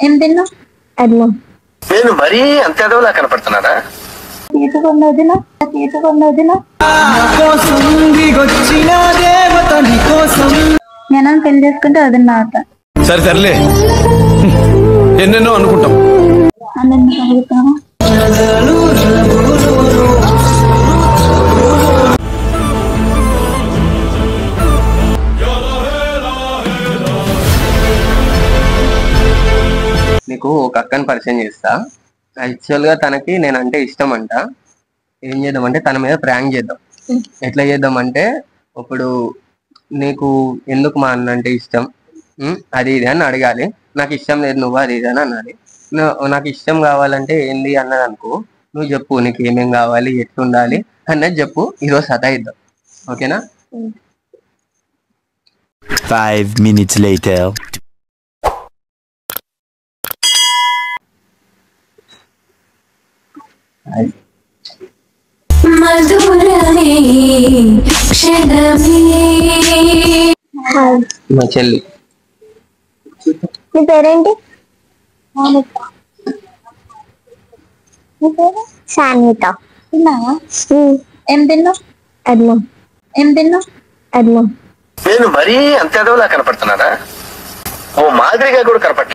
ఏం తిన్నా? అన్నం. నేను మరీ అంత ఎదవలా కనపడుతున్నారా? నేను పెళ్లి చేసుకుంటే వదిన అవుతా. సరే సర్లే, ఎన్నెన్నో అనుకుంటాం. నీకు ఒక అక్కని పరిచయం చేస్తా. యాక్చువల్ గా తనకి నేనంటే ఇష్టం అంట. ఏం చేద్దామంటే తన మీద ప్రాంక్ చేద్దాం. ఎట్లా చేద్దాం అంటే, ఇప్పుడు నీకు ఎందుకు మా అన్న అంటే ఇష్టం, అది ఇది అని అడగాలి. నాకు ఇష్టం లేదు నువ్వు అది ఇది అని అనాలి. నాకు ఇష్టం కావాలంటే ఏంది అన్నది అనుకో, నువ్వు చెప్పు నీకు ఏమేం కావాలి, ఎట్లుండాలి అన్నది చెప్పు. ఈరోజు సతాయిద్దాం, ఓకేనా? 5 minutes later. మా చెల్లి. నీ పేరేంటి? శాన్విత. తిన్నావా? ఏం తిన్నావు? అన్నం. ఏం తిన్నావు? అన్నం. నేను మరీ అంత ఎదవలా కనపడుతున్నారా? ఓ మాదిరిగా కూడా కనపడ.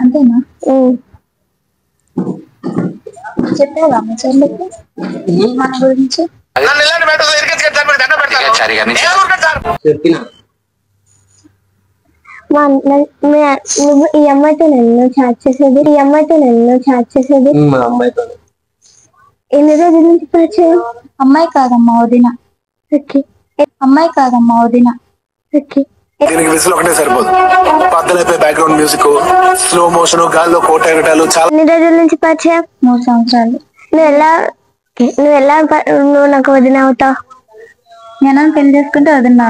అంతేనా? చెప్పావా మా చెల్లికి మన గురించి? చెప్పిన నువ్వు ఈ అమ్మాయితో నన్ను చాట్ చేసేది, మా అమ్మాయితో ఎన్ని రోజుల నుంచి పరిచయం? అమ్మాయి కాదమ్మా వదిన. అమ్మాయి కాదమ్మా వదిన. దీనికి విసులు ఒకటే సరిపోదు. పద్దలైపోయి బ్యాక్గ్రౌండ్ మ్యూజిక్, స్లో మోషన్, గాల్లో కోట ఎగటాలు చాలా. ఎన్ని రోజుల నుంచి పరిచయం? 3 సంవత్సరాలు. నువ్వు నాకు వదిన అవుతావు? నేను పెళ్లి చేసుకుంటే వదిన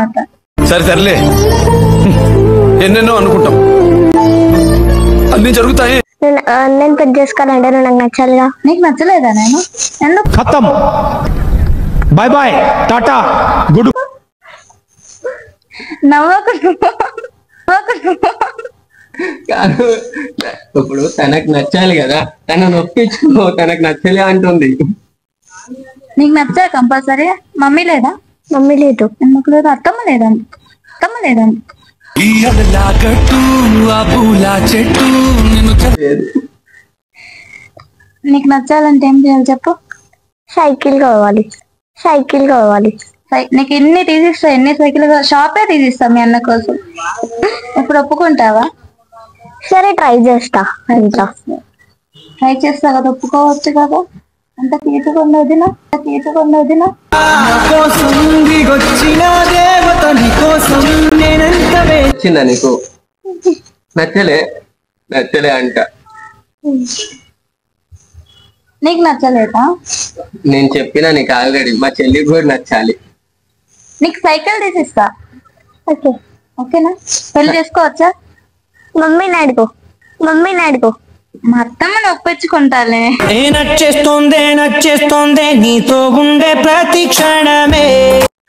అవుతా. సరే సర్లే, ఎన్నెన్నో అనుకుంటాం, అన్ని జరుగుతాయి. నేను పెళ్లి చేసుకోవాలంటే నువ్వు నాకు నచ్చాలిగా. నీకు నచ్చలేదా? నేను ఎందుకు? ఖతం, బాయ్ బాయ్, టాటా, గుడ్. కాదు, ఇప్పుడు తనకు నచ్చాలి కదా, తను నొప్పించుకో. తనకు నచ్చలే అంటుంది. నీకు నచ్చా కంపల్సరీ. మమ్మీ లేదా? మమ్మీ లేదు. ఎందుకు లేదు? అత్తమ్మ లేదా? నీకు నచ్చాలంటే ఏం చేయాలి చెప్పు? సైకిల్ కావాలి. నీకు ఎన్ని తీసిస్తా, ఎన్ని సైకిల్ షాపే తీసిస్తా మీ అన్న కోసం. ఇప్పుడు ఒప్పుకుంటావా? సరే ట్రై చేస్తా. కదా, ఒప్పుకోవచ్చు కదా. అంత తీర్చుకున్న వదిన. వచ్చిందా నీకు? నచ్చలే అంట. నీకు నచ్చలేదా? నేను చెప్పినా నీకు ఆల్రెడీ. మా చెల్లికి కూడా నచ్చాలి. నీకు సైకిల్ తీసిస్తా. ఓకేనా? పెళ్లి చేసుకోవచ్చా? మమ్మీని అడుగు. మా అత్తమ్మని ఒప్పించుకుంటాలే. నచ్చేస్తోందే నీతో ఉండే ప్రతి క్షణమే.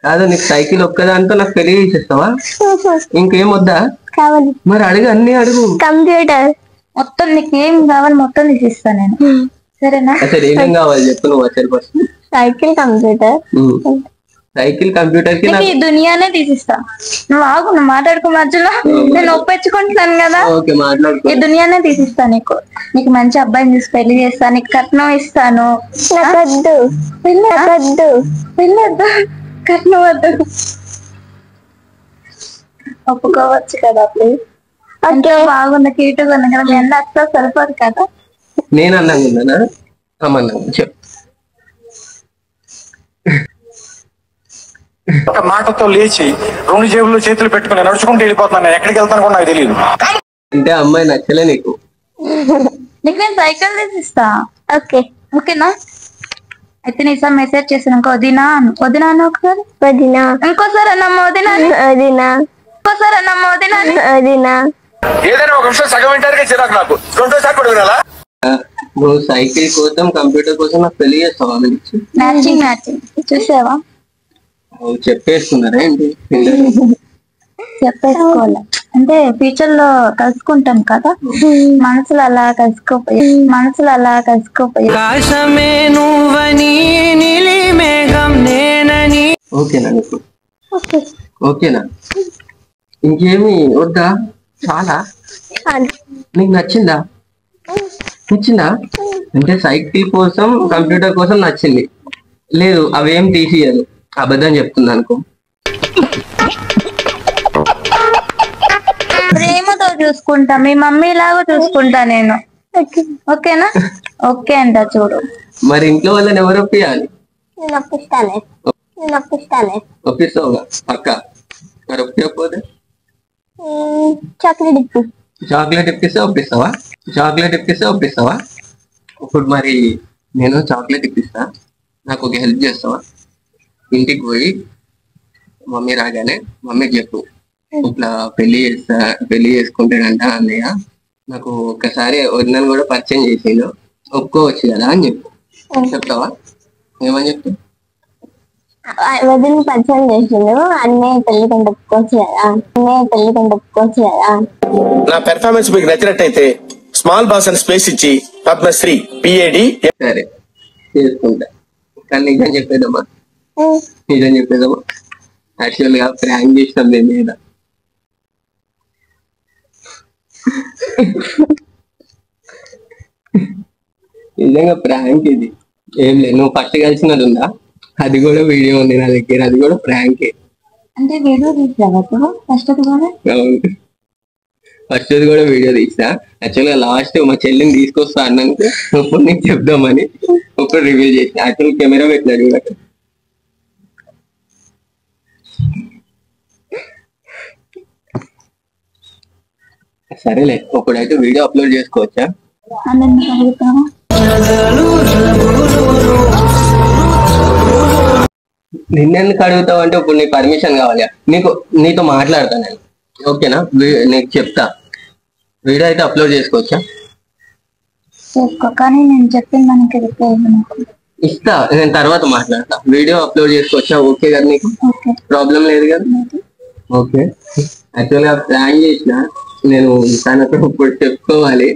కాదు, నీకు సైకిల్ ఒక్కదాంతో నాకు పెళ్లి చేసేస్తావా? ఇంకేం వద్దా? కావాలి. మరి అడుగు, అన్ని అడుగు. కంప్యూటర్ మొత్తం నీకు ఏం కావాలి మొత్తం తీసిస్తా నేను. సరేనా? అసలు ఏమేం కావాలి చెప్పు నువ్వు అసలు ఫస్ట్. సైకిల్, కంప్యూటర్ కి ఈ దునియానే తీసిస్తా. నువ్వు ఆగు, నువ్వు మాట్లాడుకో మధ్యలో. నేను ఒప్పించుకుంటున్నాను కదా. ఈ దునియానే తీసిస్తా. నీకు మంచి అబ్బాయిని చూసి పెళ్లి చేస్తా. నీకు కట్నం ఇస్తాను. పెళ్ళొద్దు, కట్నం వద్దు. ఒప్పుకోవచ్చు కదా ప్లీజ్? అంటే బాగుంది, క్యూట్గా ఉంది కదా. మీ అన్న అస్సలు సరిపోదు కదా. నేను అన్నాను ఉందనా? అమ్మన్నా చెప్పు. ఒక మాటతో లేచి 2 జేబుల్లో చేతులు పెట్టుకుని నడుచుకుంటూ వెళ్ళిపోతున్నాను. ఎక్కడికి వెళ్తాను కూడా నాకు తెలియదు. అంటే అమ్మాయి నచ్చలే నీకు? నీకు నేను సైకిల్ తీసిస్తా. ఓకేనా? అయితే నీ సార్ మెసేజ్ చేసాను వదినా అన్న ఒకసారి. ఇంకోసారి అన్నమ్మ వదినా. ఏదైనా ఒక విషయం సగం వింటారుగా చిరాకు నాకు. 2సారి కూడా వినాలా? నువ్వు సైకిల్ కోసం, కంప్యూటర్ కోసం నాకు పెళ్లి చేస్తావా? మ్యాచింగ్ చూసావా? చెప్పేస్తున్నారా ఏంటి? చెప్పేసుకోవాలి అంటే ఫ్యూచర్ లో కలుసుకుంటాం కదా, మనసులు అలా కలుసుకోపోయి ఆకాశమే నువ్వని నీలి మేఘం నేనని. ఓకేనా నీకు? ఓకేనా? ఇంకేమి వద్దా? చాలా నీకు నచ్చిందా? అంటే సైకిల్ కోసం కంప్యూటర్ కోసం నచ్చింది లేదు, అవేం తీసియదు. అబద్ధం చెప్తుంది అనుకో. ప్రేమతో చూసుకుంటా, మీ మమ్మీ లాగా చూసుకుంటా నేను. ఓకేనా? ఓకే అంట చూడు. మరి ఇంట్లో వాళ్ళని ఎవరు ఒప్పియాలి? నేను ఒప్పిస్తానే. ఒప్పిస్తావుగా పక్క. మరి ఒప్పియకపోతే చాక్లెట్ ఇప్పిస్తే ఒప్పిస్తావా? ఇప్పుడు మరి నేను చాక్లెట్ ఇప్పిస్తా, నాకు ఒక హెల్ప్ చేస్తావా? ఇంటికి పోయి మమ్మీ రాగానే మమ్మీకి చెప్పు, ఇట్లా పెళ్లి చేసుకుంటాడంట అన్నయ్య, నాకు ఒక్కసారి వదినను కూడా పరిచయం చేసిండు, ఒప్పుకోవచ్చు కదా అని చెప్పు. చెప్తావా? ఏమని చెప్తా? వదిన పరిచయం చేసిండు, అన్నయ్య పెళ్లికంటే ఒప్పుకోవచ్చు కదా. నా పెర్ఫార్మెన్స్ మీకు నచ్చినట్టయితే స్మాల్ బాస్ అని స్పేస్ ఇచ్చి పద్మశ్రీ PAD. సరే చేసుకుంటా, కానీ నిజం చెప్పేదమ్మా. యాక్చువల్ గా ప్రాంక్ చేసినాం నేను మీద. నిజంగా ప్రాంక్ ఇది, ఏం లేదు. నువ్వు ఫస్ట్ కలిసినది ఉందా? అది కూడా వీడియో ఉంది నా దగ్గర, అది కూడా ప్రాంకే. అంటే వీడియో తీసావా ఫస్ట్ కూడా వీడియో తీసా. యాక్చువల్ గా లాస్ట్ మా చెల్లిని తీసుకొస్తా అన్నాను, ఇప్పుడు నీకు చెప్దామని ఇప్పుడు రివ్యూ చేసిన. యాక్చువల్ కెమెరా పెట్టినాడు కూడా. సరేలే, ఇప్పుడైతే వీడియో అప్లోడ్ చేసుకోవచ్చా? నిన్నెందుకు అడుగుతావు అంటే ఇప్పుడు నీ పర్మిషన్ కావాలి. నీతో మాట్లాడతాను నేను, ఓకేనా? నీకు చెప్తా, వీడియో అయితే అప్లోడ్ చేసుకోవచ్చా? కానీ నేను చెప్పిన దానికి ఇస్తా, నేను తర్వాత మాట్లాడతా. వీడియో అప్లోడ్ చేసుకోవచ్చా? ఓకే కదా నీకు? ప్రాబ్లం లేదు కదా? ఓకే. యాక్చువల్ గా ప్లాన్ చేసిన నేను తనతో ఇప్పుడు చెప్పుకోవాలి.